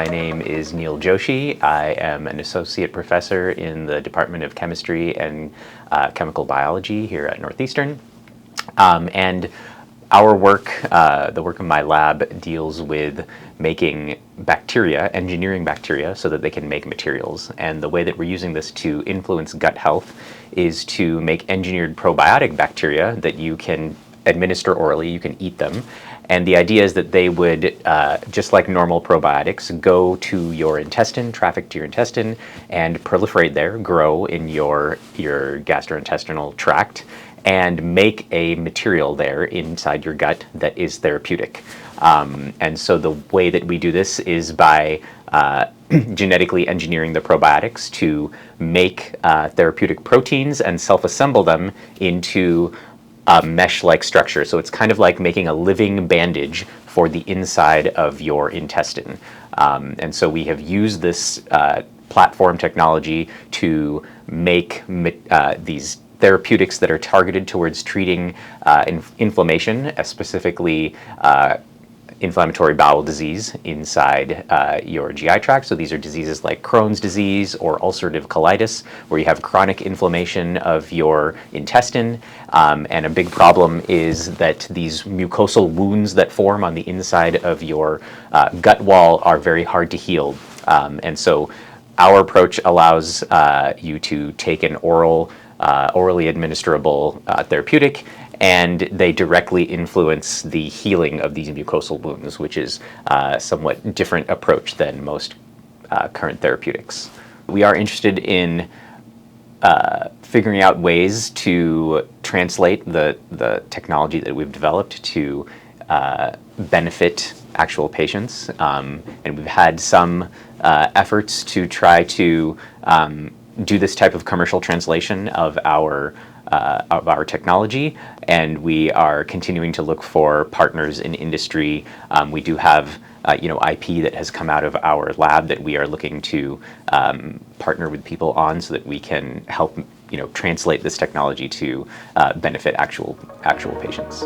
My name is Neil Joshi. I am an associate professor in the Department of Chemistry and Chemical Biology here at Northeastern. And our work, the work of my lab, deals with making bacteria, engineering bacteria so that they can make materials. And the way that we're using this to influence gut health is to make engineered probiotic bacteria that you can administer orally, you can eat them. And the idea is that they would, just like normal probiotics, go to your intestine, traffic to your intestine, and proliferate there, grow in your gastrointestinal tract, and make a material there inside your gut that is therapeutic. And so the way that we do this is by genetically engineering the probiotics to make therapeutic proteins and self-assemble them into a mesh-like structure. So it's kind of like making a living bandage for the inside of your intestine. And so we have used this platform technology to make these therapeutics that are targeted towards treating inflammation, specifically inflammatory bowel disease inside your GI tract. So these are diseases like Crohn's disease or ulcerative colitis, where you have chronic inflammation of your intestine. And a big problem is that these mucosal wounds that form on the inside of your gut wall are very hard to heal. And so our approach allows you to take an orally administrable therapeutic, and they directly influence the healing of these mucosal wounds, which is a somewhat different approach than most current therapeutics. We are interested in figuring out ways to translate the technology that we've developed to benefit actual patients, and we've had some efforts to try to do this type of commercial translation of our technology, and we are continuing to look for partners in industry. We do have IP that has come out of our lab that we are looking to partner with people on, so that we can help translate this technology to benefit actual patients.